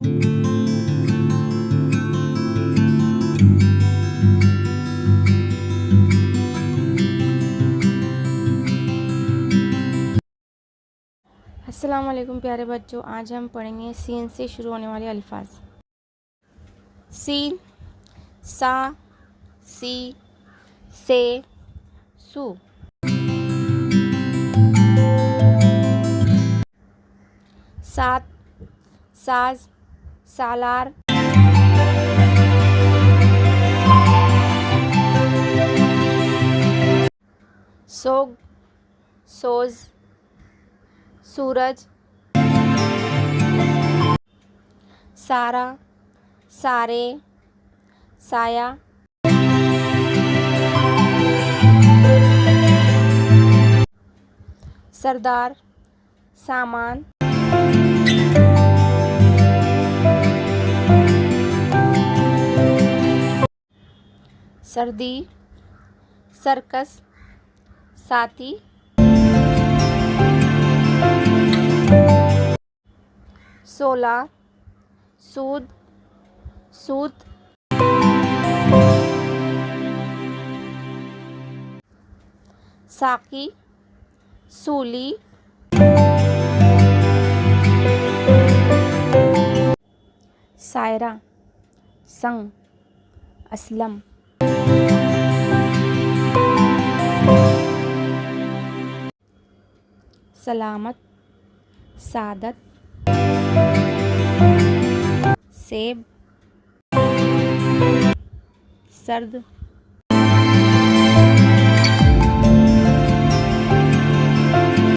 अस्सलाम वालेकुम प्यारे बच्चों, आज हम पढ़ेंगे सीन से शुरू होने वाले अल्फाज। सीन, सा, सी, से, सु। सात, साज, सालार। सोग, सोज, सूरज। सारा, सारे, साया। सरदार, सामान। सर्दी, सर्कस, साथी। सोला, सूद, सूत। साकी, सूली। सायरा, संग, असलम। सलामत, सादत, सेब। सर्द,